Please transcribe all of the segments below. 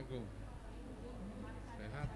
Assalamualaikum. Sehat?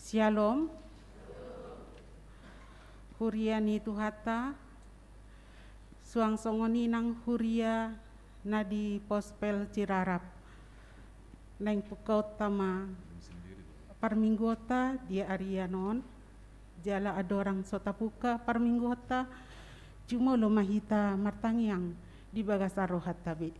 Shalom. Huria ni Tuhata. Suang songoni nang huria nadi pospel Cirarap. Neng pukau tama parminggota dia arianon. Jala adorang sotapuka parminggota. Cuma lo mahita martangiang di bagas arohat tabi.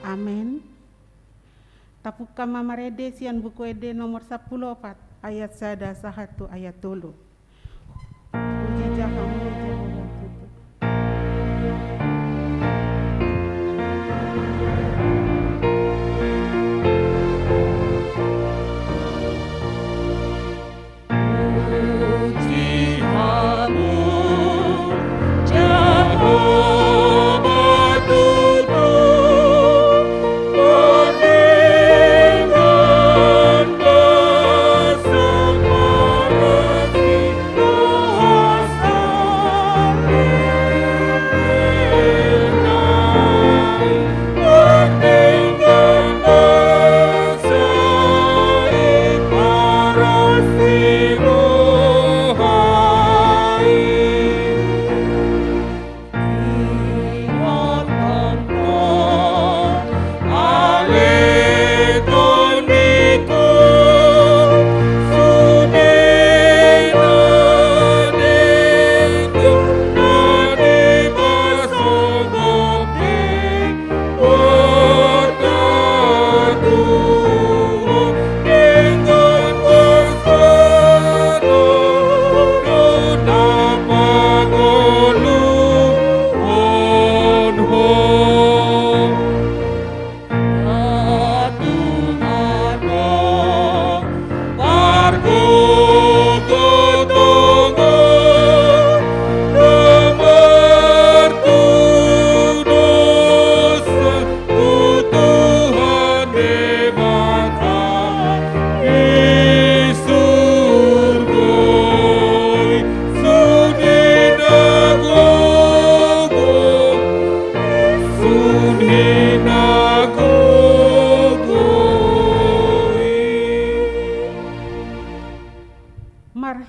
Amin. Tapuka mamarede sian buku ede nomor 14 ayat 1 ayat 3. Puji Jahamu Jehovah Tutu.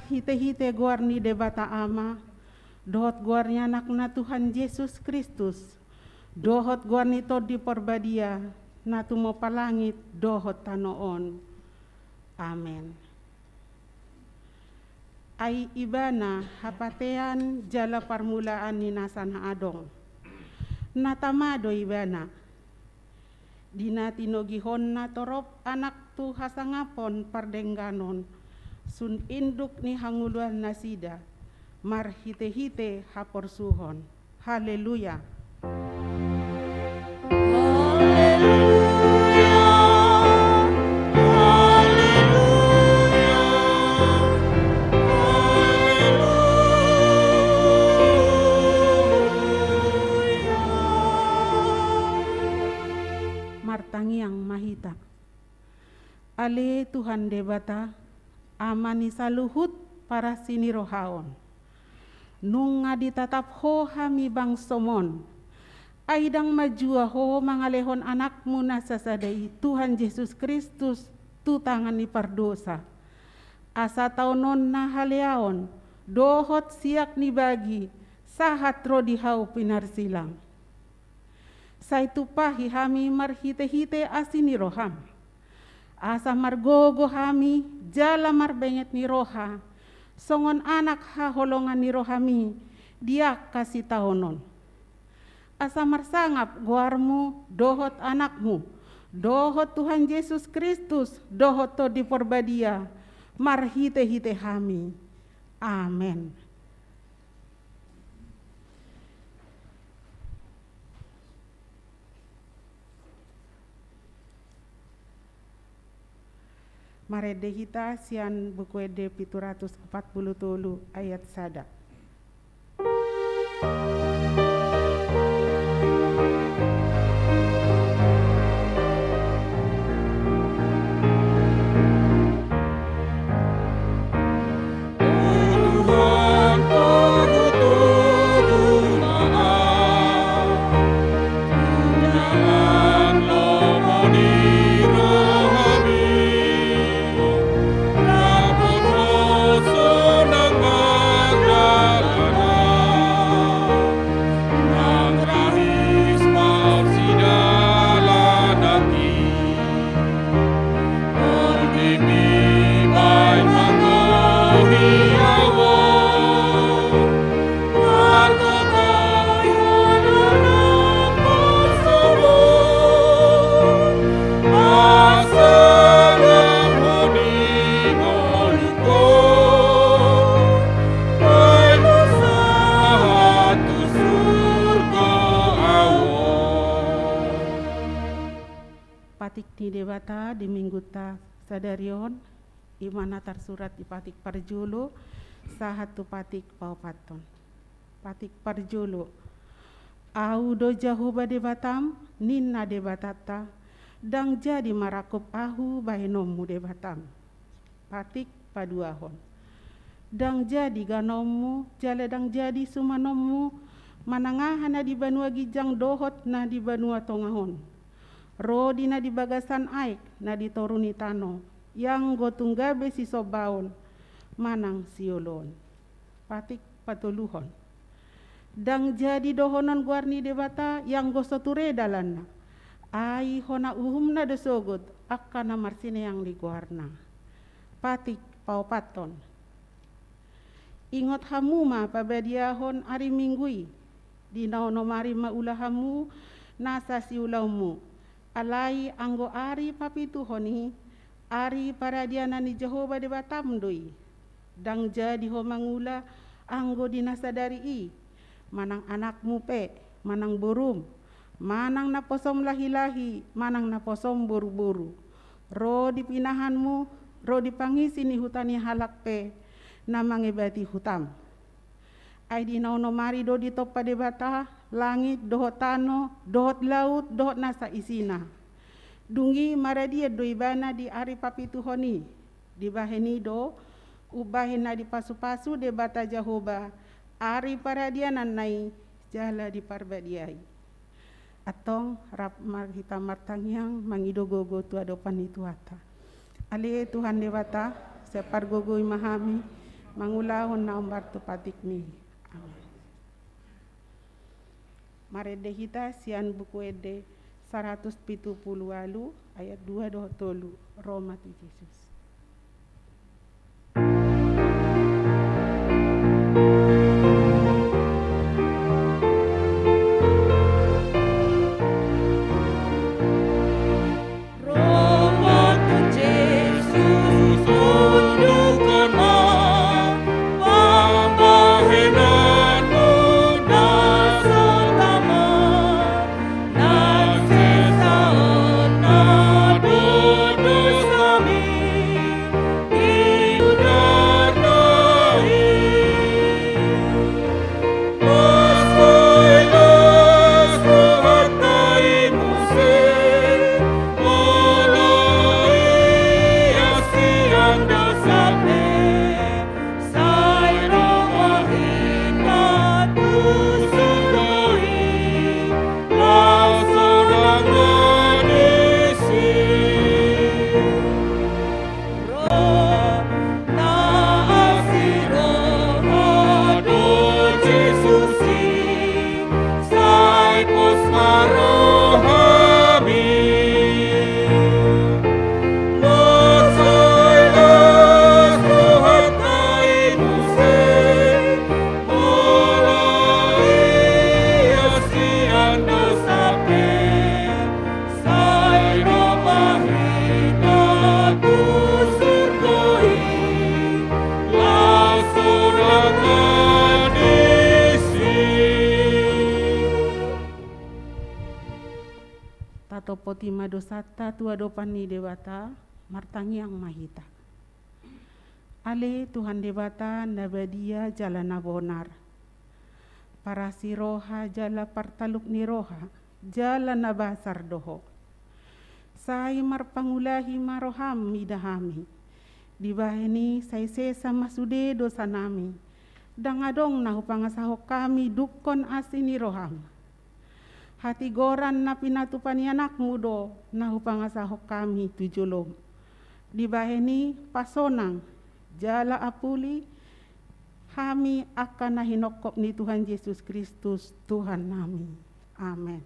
Hite-hite guarni debata ama, dohot guarnya anakna Tuhan Yesus Kristus, dohot guarni to di porbadia, natu mo palangit, dohot tanoon. Amen. Ai ibana hapatean jala parmulaan ni nasan adong. Natamado ibana. Dinatinoghon na torop anak tu hasangapon pardengganon. Sun induk ni hanguluan nasida, mar hite-hite haporsuhon. Haleluya. Martangiang mahita. Ale Tuhan debata. Amani saluhut para sinirohaon. Nung nga ditatap ho hami bang somon. Aidang majua ho mangalehon anakmu na sasadai Tuhan Yesus Kristus tutangan ni pardosa. Asa taunon na haleaon. Dohot siak ni bagi. Sahat ro dihau pinarsilang. Saitu pahi hami marhite-hite asiniroham. Asa margogo hami, jala marbengit ni roha, songon anak haholongan ni rohami, dia kasih tahonon. Asa marsangap guarmu, dohot anakmu, dohot Tuhan Yesus Kristus, dohot to di porbadia, marhite-hite hami. Amen. Marede hita sian buku ede 740 ayat 1. patik ni debata di minggu ta sadarion imana tersurat di patik parjulu sahatu patik paupaton. Patik parjulu au do jahuba debatam ninna debatata dang jadi marakup ahu bahenomu debatam. Patik paduahon dang jadi ganomu jale dang jadi sumanomu manangahan na di banua gijang dohot na di banua tongahon rodi na di bagasan aik na di toruni tano yang gotunggabe si sobaon manang siolon. Patik patuluhon dang jadi dohonon guarni debata yang gosoture dalanna ai hona uhumna desogot akkana marsine yang di guarna. Patik paupaton ingot hamuma pabadiahon ari minggui di naonomari maulahamu nasa siulaumu alai anggo ari papituhoni ari paradiana ni Jehova debatam doi dang jadi ho mangula anggo dinasadari i manang anakmu pe manang borum manang naposom lahi-lahi manang naposom boru-boru ro dipinahanmu ro dipangisi ni hutani halak pe namangebati hutam ai di naonomari do di topa debata langit dohot tano dohot laut dohot nasa isina dungi maradia doibana di ari papituhoni di baheni do ubahina di pasu-pasu debata Jahoba ari paradianan nai jala di parbadiai atong rap marhita martangyang mangidogogo tu adopan itu ata ale Tuhan debata separgogo imahami mangulahon na umbar tu patik mi. Amin. Marede hita sian buku ede 170 alu ayat 2 doh tolu Roma tu Yesus. Potima dosata tua dopani debata martangyang mahita ale Tuhan debata nabadia jala nabonar para si roha jala partaluk ni roha jala nabasar doho sai marpangulahi maroham midahami dibaheni sai sesa masude dosa nami dangadong nahu pangasahok kami dukon asini roham hati goran na pinatupani anak mudo na hupangasahok kami tujulom dibaheni pasonang jala apuli kami akan nahinokop ni Tuhan Yesus Kristus Tuhan nami. Amin.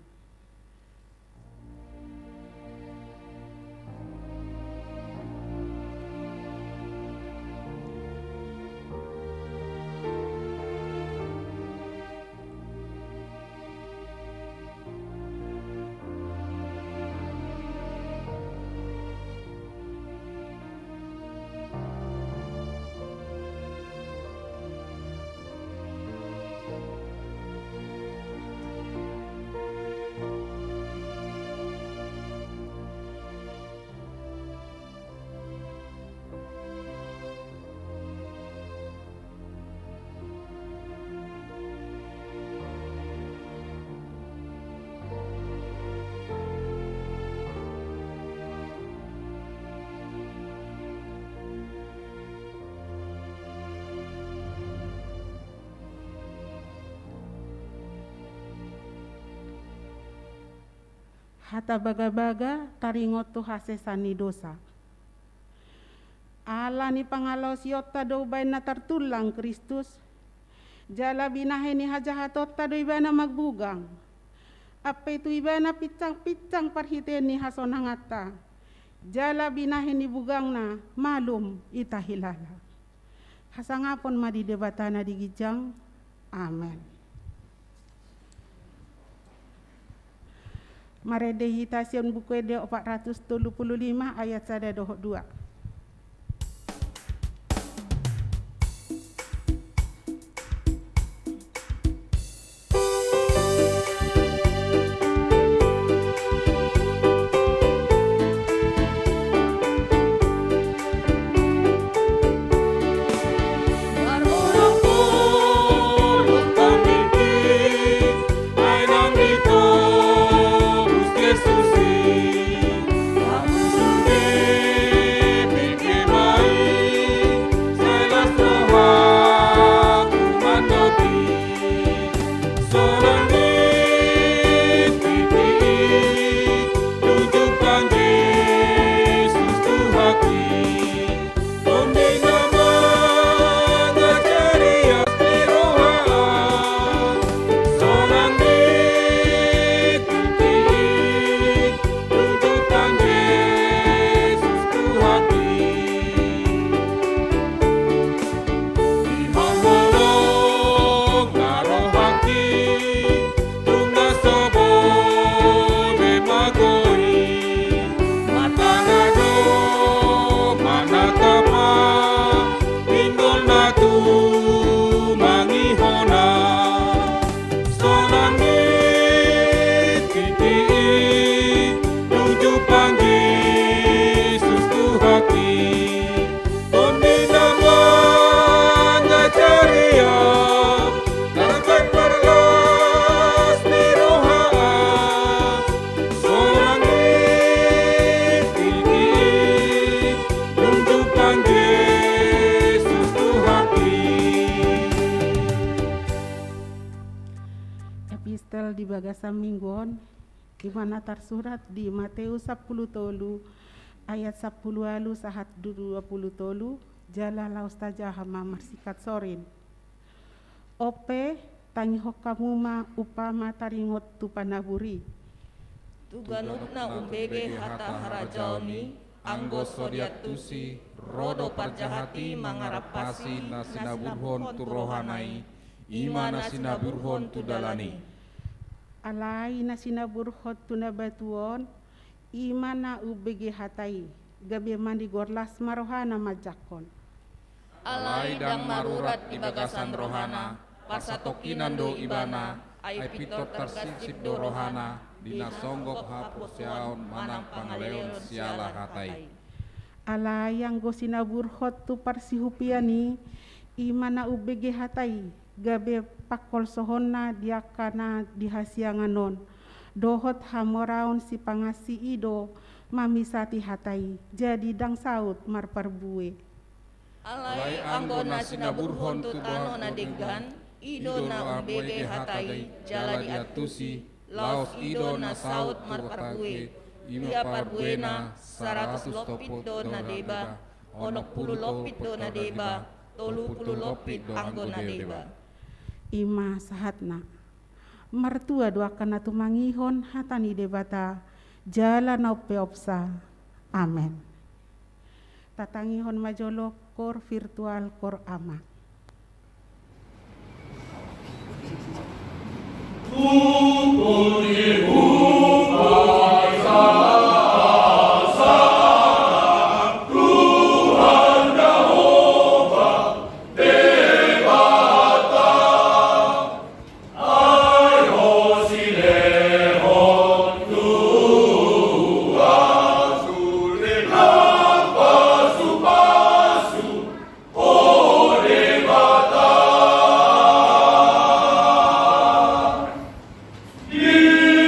hata baga-baga taringot tu hasesani dosa. Ala ni pangalaw siyota do bay na tartulang Kristus, jala binahe ni hajahatota do iba na magbugang, apa itu iba na pitsang-pitsang parhiten ni hasonangata, jala binahe ni bugang na malum itahilala. Hasangapon madidebatana di gijang, amen. Maredehitasion buku ede 435 ayat 1-2. Epistel di Bagasan Mingguan, di mana tersurat di Matius 10 tolu ayat 10 alu sahat 20 tolu jala laustaja hama marsikat sorin. Ope tanyho kamuma upama taringot tu panaburi. Tuganutna umbege hata harajaoni anggo sodiatusi rodo parjahati mangarapasi na sinaburhon tu rohanai ima na sinaburhon tu dalani. Alai na sinaburhon tu nabatuon ima na ubege hatai gabe mandi gorlas marohana majakon. Alai dang marurat di bagasan rohana pasatokinan do ibana ai pitor tersisip do rohana dina songgok hapusyaon manang pangaleon siala hatai. Alai yang go sinaburhon tu parsihupiani ima na ubege hatai gabe pakol sohonna diakana dihasianganon dohot hamoraon si pangasi ido mamisati hatai jadi dang saut marparbue. Alai anggona sinaburhon tu tano na degan ido na umbege hatai jala diatusi laos ido na saut marparbue ia parbuena 100 lopit do na deba onok puluh lopit do na deba 30 lopit anggona deba. Ima sahatna mertua doakan atu mangihon hatani debata jala nau peopsa, amen. Tatangihon majolo kor virtual kor ama. Yeah.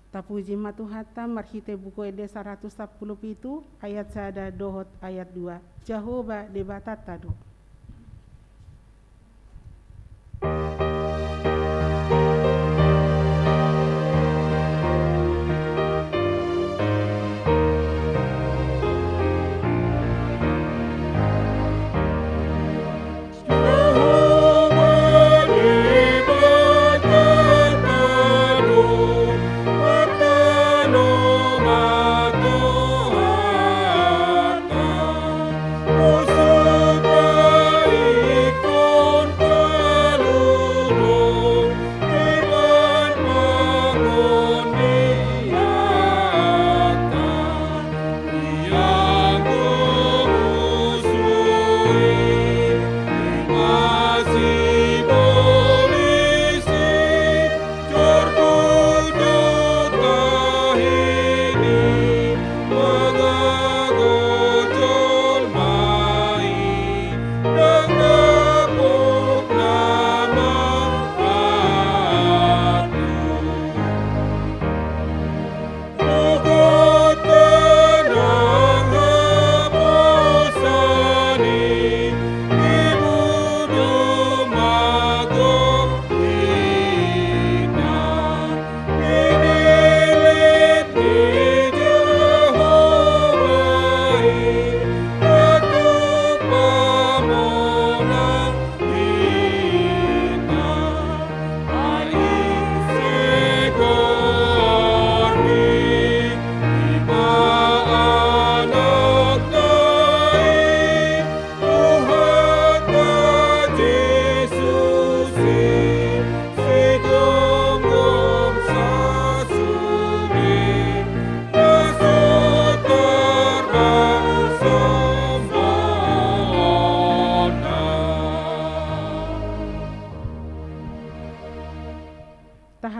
Tapuji matuhata marhite buku ede 110 itu ayat sada dohot ayat 2. Jehovah debatata do.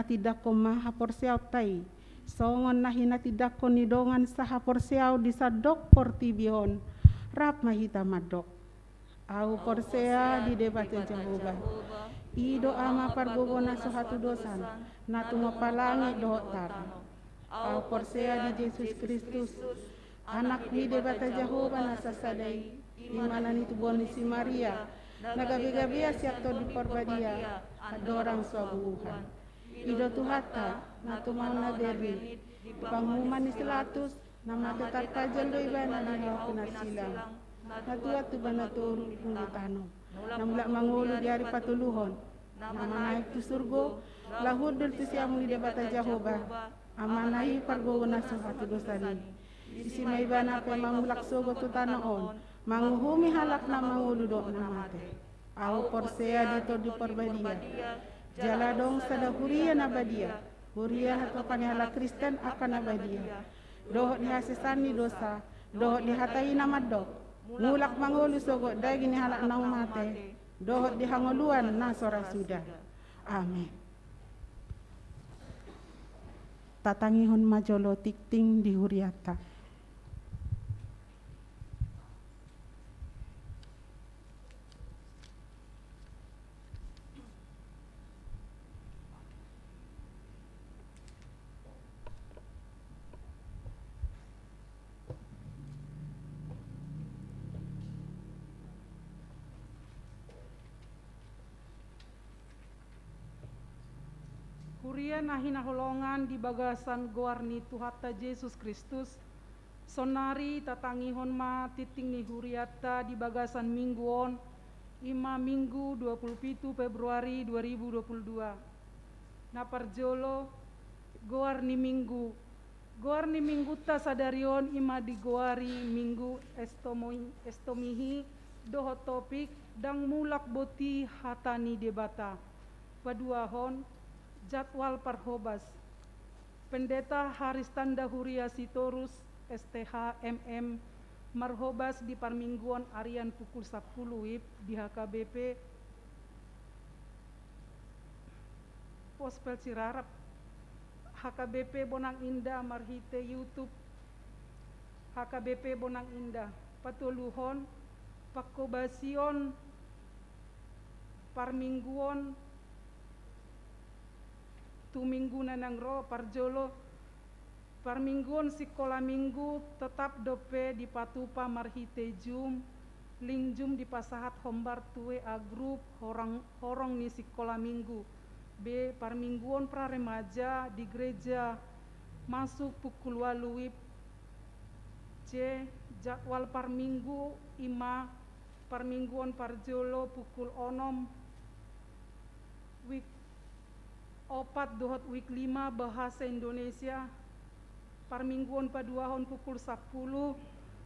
Tidak ko maha porsiaw tay. Songon na hina tidak ko nidongan saha porsiaw di sadok portibihon. Rap mahita madok. Au porsea di debat Jehovah. Ido ama pargogona suhatu dosan. Natu mapalangi dotar. Au porsea di Yesus Kristus. Anak di debat Jehovah nasasadai. Imana nitu boni si Maria. Nagabi-gabia siap to di porbadia. Adorang suabuhan. Ido tuhata na tumaw na berri panghuman ni silatus na matatar kajal do iba na lihaw pinasilang na tuwa tuba na turu pungutano na mula mangulo diari patuluhon na manaik tu surgo lahud del tu siamu di debata Jehovah amanahi pargogo na suhatu dosani isi may iba na pe mamulak sogo tu tanoon manguhumi halak na mangulo do na mate au porsea dito di porbadia Jaladong sada huria nabadia, huria atau panyahala Kristen akan nabadia. Dohot dihasisani dosa, dohot dihatai namadok, ngulak mangulu sogo dagi ni halak nang mate, dohot dihangoluan nasora sudah. Amin. Tatangihon majolo tikting di huriata. Huria nahina holongan di bagasan goarni Tuhata Yesus Kristus. Sonari tatangihon ma titing ni huriata di bagasan mingguon ima minggu 27 Februari 2022. Naparjolo goarni minggu. Goarni minggu ta sadarion ima di goari minggu estomihi doho topik dang mulak boti hatani debata. Paduahon jadwal parhobas. Pendeta Haris Tanda Huria Sitorus STH MM marhobas di parmingguan Arian pukul 10 WIB di HKBP Pospel Cirarap HKBP Bonang Indah marhite YouTube HKBP Bonang Indah patuluhon pakobasion parmingguan tuminggu na nang ro parjolo Parmingguon sekolah minggu tetap dope di patupa marhite jum, lingjum di pasahat hombar tue a grup horong ni sekolah minggu. B. Parmingguon pra remaja di gereja masuk pukul 8 WIB. C. Jadwal parminggu ima parmingguon parjolo pukul 6 WIB 4 dohot WIB 5 bahasa Indonesia. Parmingguon paduahon pukul 10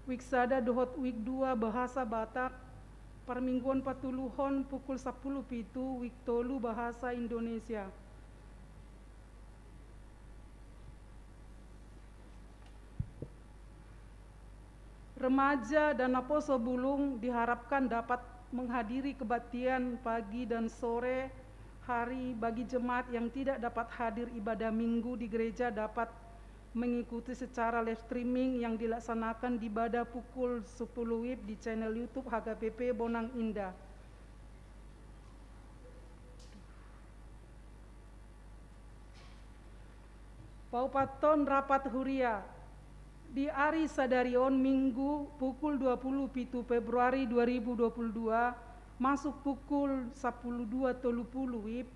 WIB sada dohot WIB 2 bahasa Batak. Parmingguon patuluhon pukul 10 pitu WIB tolu bahasa Indonesia. Remaja dan Aposo Bulung diharapkan dapat menghadiri kebaktian pagi dan sore hari. Bagi jemaat yang tidak dapat hadir ibadah minggu di gereja dapat mengikuti secara live streaming yang dilaksanakan di ibadah pukul 10 WIB di channel YouTube HKBP Bonang Indah. Paupaton rapat huria di Ari Sadarion Minggu pukul 20 Februari 2022 masuk pukul 12.30 WIB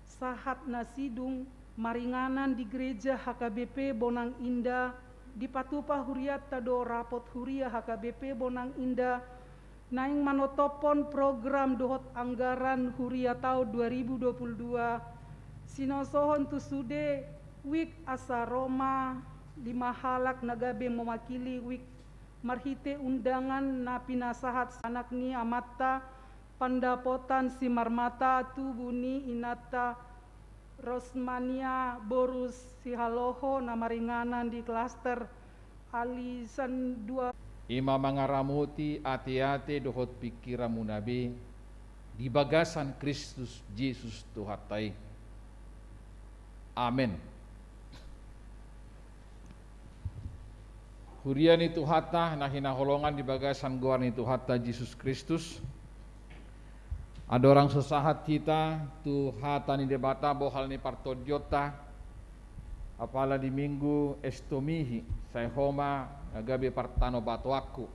sahat nasidung maringanan di gereja HKBP Bonang Indah di patupa huriat tado rapot huria HKBP Bonang Indah naing manotopon program dohot anggaran huria tahun 2022 sinosohon tusude wik asa Roma di mahalak nagabe mewakili wik marhite undangan napi nasahat sanakni amata pandapotan si marmata tubuni inata Rosmania Borus Sihaloho namaringanan di klaster alisan 2 Ima mangaramuti ati-ati dohot pikiramu nabi di bagasan Kristus Yesus Tuhatai. Amin. Huriani Tuhata nahina holongan di bagasan goani Tuhata Yesus Kristus. Ada orang sesahat kita tu hatani debata bohal ni partodiota apala di minggu estomihi saya homa agabe partano batu aku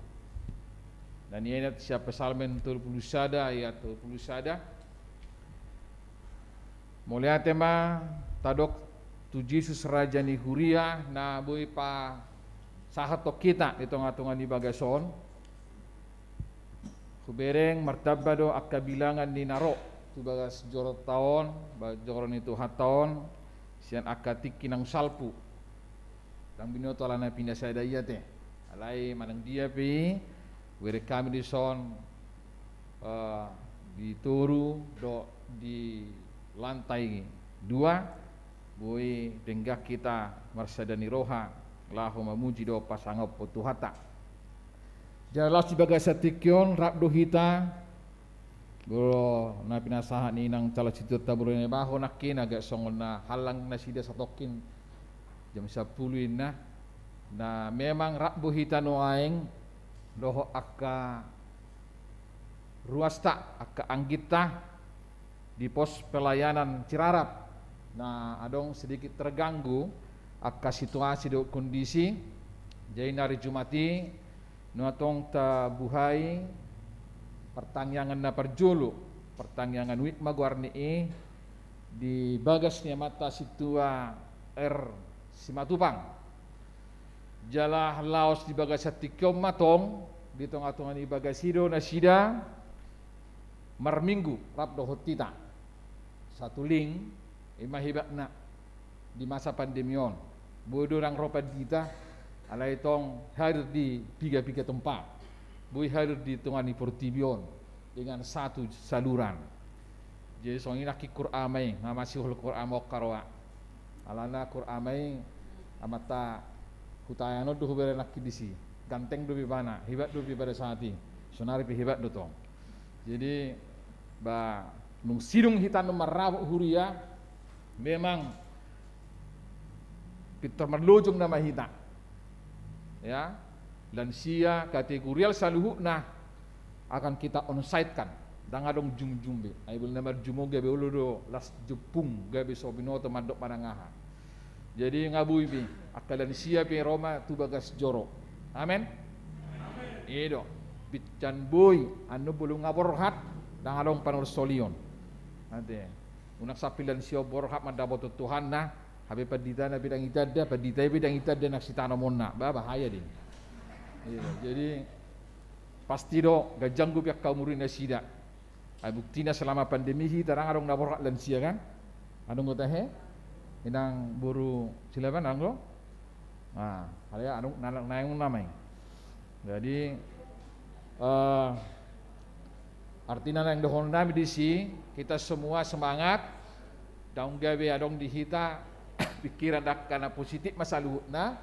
dan ini siapa salmen 30 sada ayat 30 sada mulia tema tadok tu Yesus Raja ni huria na bui pa sahatok kita di tengah-tengah di bagason kubereng martabado akka bilangan ni naro tu bagas jorot taon joron itu haton sian akka tikinang salpu dang binoto alana pindah saya daya teh alai manang dia pi were kami di son di turu do di lantai 2 boy denggak kita marsadani roha lahu mamuji do pasangop potuhata jalan sebagai satikion rap dohita bro na pinasahan ni nang cala situ taburene baho nakin agak songon na halang na sida satokin jam 10 na memang rap dohita no aeng doho akka ruasta akka anggita di pos pelayanan Cirarap na adong sedikit terganggu akka situasi do kondisi jadi nari Jumati nuatong ta buhay pertangyangan na perjulu pertangyangan wik magwarni di bagas niya mata situa simatupang jala laos di bagas satikyom matong di tong-atongan di bagasido na sida marminggu rap dohot kita satu ling imahibak na di masa pandemion bodo nang ropa kita ala itong hadir di tiga tempat bui hadir di tengah Portibion dengan satu saluran jadi songi naki Qur'amai ngamasi hul Qur'amo karwa alana Qur'amai amata hutayano duh bere naki disi ganteng dubi bana hibat dubi pada saati sonari pi hibat dotong jadi ba nung sidung hitan marabu huria memang pitor merlojong nama hita ya lansia kategorial saluhu nah akan kita onsite kan dang adong jumbe ai bel namar jumo gabe uludo las jepung gabe sobino to mandok padangaha jadi ngabui pi akalan siya pe Roma tu bagas joro. Amen. Ido bitcan boy anu bulung ngaborhat dangalong panor solion. Ade unak sapilan siya borhat mandabot Tuhan na habi padita na bidang itadda padita bidang itadda naksitano monna bahaya din. Jadi pasti do gajang gubiak kaumurin na sida. Ay bukti na selama pandemi tarang arong naborhat lansia kan. Anong ngotahe? Inang buru silaban anglo. Halaya anong nayang namay. Jadi artinya yang dohon nami di si kita semua semangat daung gawe adong dihita pikiran dak kana positif masaluh na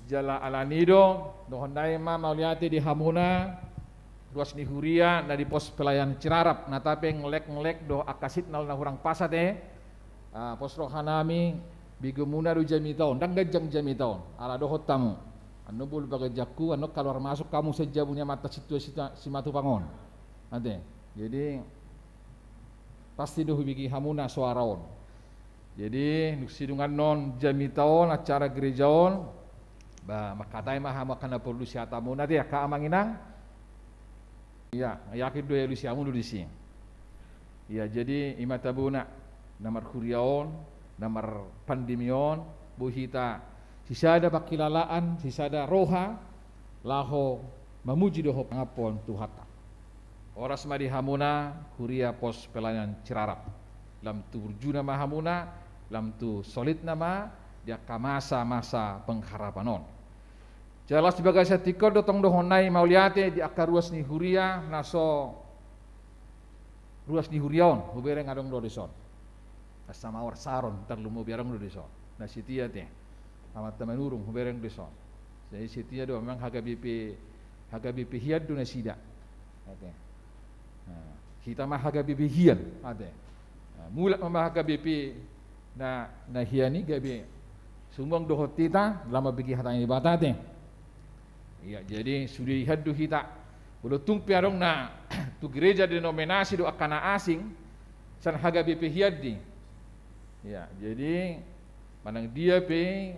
jala alanido dohon nai ma mauliati di Hamuna ruas ni Huria na di pos pelayan Cirarap na tapi ngelek do akasit nal na hurang pasat pos rohanami bigumuna do jami taon dan gajang jami taon ala dohot tamu anu bul bagajakku anu keluar masuk kamu saja punya mata situasi si matu pangon ade jadi pasti doh bigi Hamuna suaraon jadi nusidungan non jami taon acara gerejaon ba makatai mah makana perlu siatamu nanti ya ka amanginang iya yakin do ya lusiamu do di sini iya jadi imatabuna namar kuriaon namar pandemion buhita sisada bakilalaan sisada roha laho mamuji doho pangapon tuhata oras madi Hamuna Huria pos pelayan Cirarap lam tu burjuna mahamuna lam tu solid nama dia masa pengharapanon jelas sebagai satiko dotong dohonai mauliate di akar ruas ni Huria naso ruas ni Huriaon hubereng adong do deson asama war saron terlumo biarong do deson na sitia te amat temanurung hubereng deson jadi sitia do memang HGBP hiad do na sida ate kita mah HGBP hian ate mulak mah HGBP na hiani gabe sumbang dohot tita lama bigi hatang ni batate. Ya, jadi sudah lihat kita udah tumpi arong na tu gereja denominasi do akana asing san HGBP hiadi. Ya, jadi manang dia pe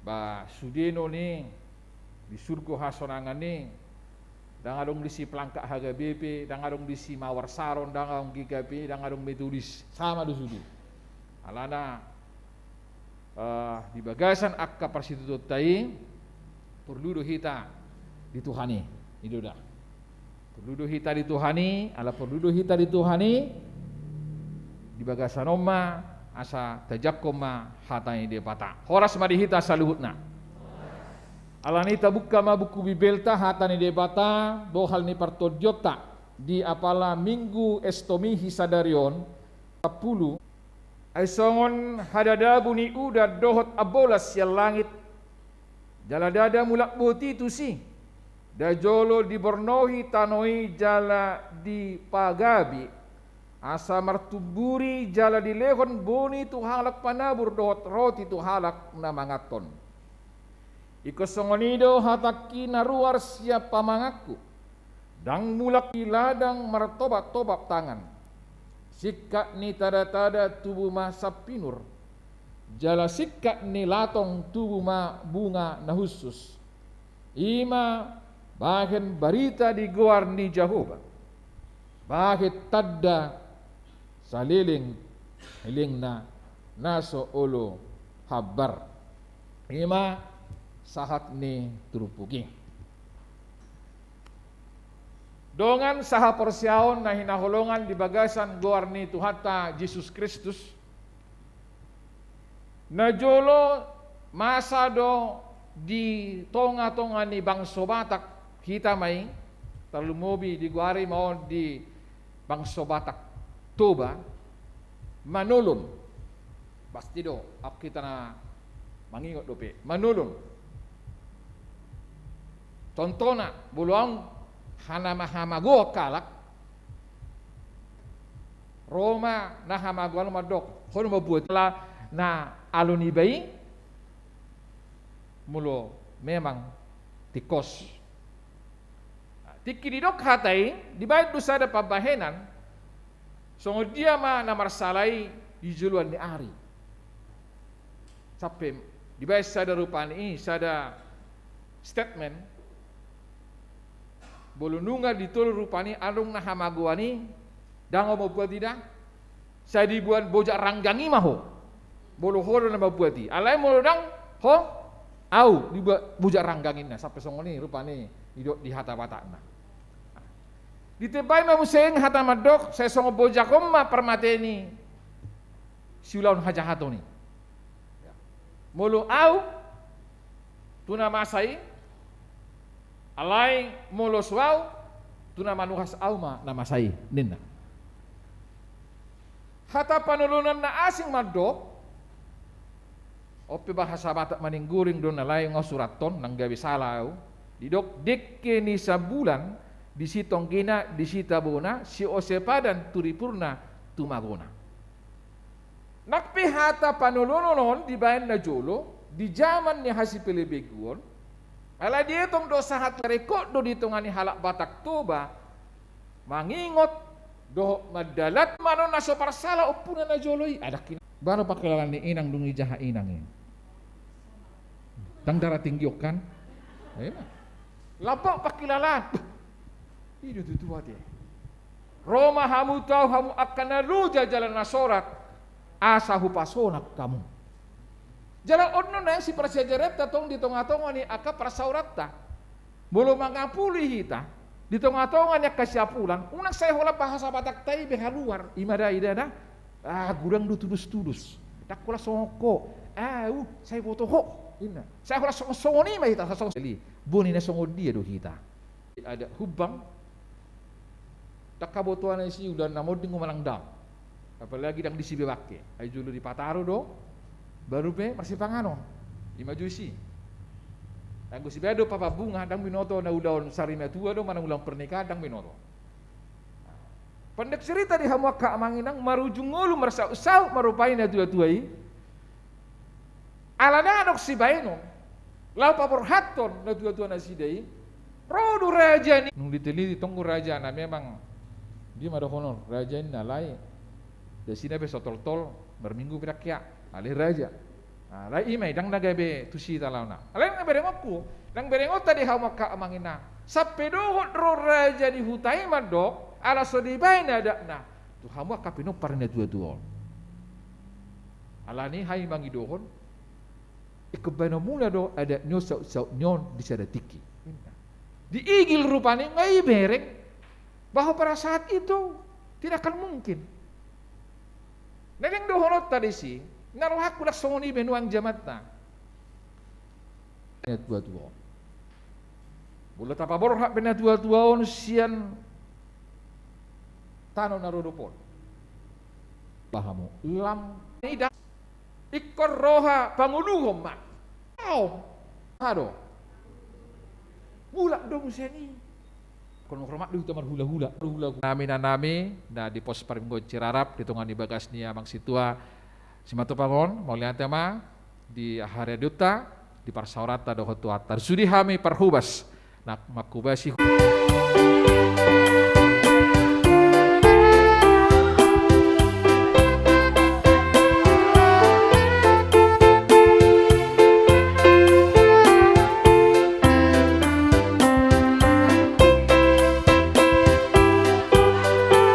ba sudeno ni di surgo hasonangan ni dangarong disi pelangkak HGBP dangarong disi mawar saron dangarong GKP dangarong metodis sama do sudi. Alana di bagasan akka persitu tai perlu do hita dituhani itu dah perlu do hita dituhani ala perlu do hita dituhani di bagasan oma asa tajakkoma hatai de pata horas madi hita saluhutna alani tabuka ma buku bibelta hatani de pata bohal ni partodiota di apala minggu estomi hisadarion 10 ay songon hadada buni uda dohot abolas ya langit jala dada mulak buti tu si da jolo di bornohi tanoi jala di pagabi asa martuburi jala di lehon boni tu halak panabur dohot roti tu halak na mangaton iko songonido hataki naruar siapa mangaku dang mulak iladang martobat-tobat tangan sikak ni tada-tada tubuh masapinur jala sikak ni latong tubuh ma bunga na khusus ima bahen barita di goar ni Jehovah bahit tadda saliling hiling na naso olo habar ima sahat ni turupugi dongan saha persyaon na hinahulungan di bagasan goar ni Tuhata Yesus Kristus najolo masa do di tonga-tonga ni bangso Batak kita may talumobi di guari mau di bangso Batak Toba manulun pasti do ap kita na mangingot dope manulun tontona buluang hana mahamago kalak Roma na hamago madok hono mabuat la na aluni bayi mulo memang tikos tikididok hatai dibayad dosa da pabahenan songo dia ma na marsalai di juluan ni ari sampai Di bawah sada rupani sada statement bolu nunga ditol rupani alung na hamaguani dango mo buat tidak saya dibuat bojak ranggangi maho bolu horo na mabuati alai mo dang ho au dibuat bojak ranggangin na sampai songoni rupani hidup di hata batakna ditebay mamuseng hata madok saya songo bojak koma permateni siulaun hajahato ni mulu au tuna masai alai mulu suau tuna manuhas au ma na masai ninna hata panulunan na asing madok ope bahasa Batak maningguring don alai ngosuraton nang gawe salau didok dekke ni sabulan di sitong kina di sita bona si osepadan turipurna tumagona nakpi hata panulunon di bayan na jolo di zaman ni hasi pelebeguon ala dia tong dosa hat rekod do ditongani halak Batak toba mangingot do madalat mano naso parsala opuna na joloi ada kina baru pakelan ni inang dungi jaha inang tang darah tinggi kan lapok pakilalan itu tua dia Roma hamu tahu hamu akan naruja jalan nasorat asahu pasonak kamu jalan onno na si prasajaret tatong di tonga-tonga ni aka prasauratta bolo mangapuli hita di tonga-tonga ni kasyapulan unang saya hola bahasa Batak tai behaluar imada idana gurang du tudus-tudus tak kula songko saya foto ho ina saya hola songo ni mai ta songo seli boni na songo dia do hita ada hubang tak kabotuan isi udah namoding ngumalang dang apalagi dang disibe wake ay julu di Pataru do baru pe masih pangano di majusi tanggo si bedo papa bunga dang binoto na udaon sarina tua do manang ulang pernikahan dang binoto pendek cerita di hamwaka amanginang marujung ngulu merasa usau marupain na tua-tuai alana anok si baino lau paborhaton na tua-tua na sidai rodu raja ni nung diteliti tunggu raja na memang dia ada honor raja ini nalai dari sini be sotol-tol berminggu berakya alih raja lai imai dang nagabe tusi talauna alai nang berengokku nang berengot tadi hamaka amangina sapedohot ro raja di hutai madok ala sodibaina dakna tu hamu kapino parne dua-dua alani hai mangidohon ikebana mula do ada nyosa nyon disada tiki diigil rupane ngai bereng bahwa pada saat itu tidak akan mungkin. Neng dohonot tadi sih, naruhak kudak songoni benuang jamatna. Dua-dua. Bula tapa borhak bena dua-dua on sian tano narudupon. Bahamu lam ida ikor roha panguluhom mak. Hado. Mula dong seni. Kono hormat du tamar hula-hula nami na di pos parimgo Cirarap ditongan di bagas ni amang situa simato pangon maulian tema di Hari Duta di parsaurata doho tuatar sudi hami parhubas nak makubasi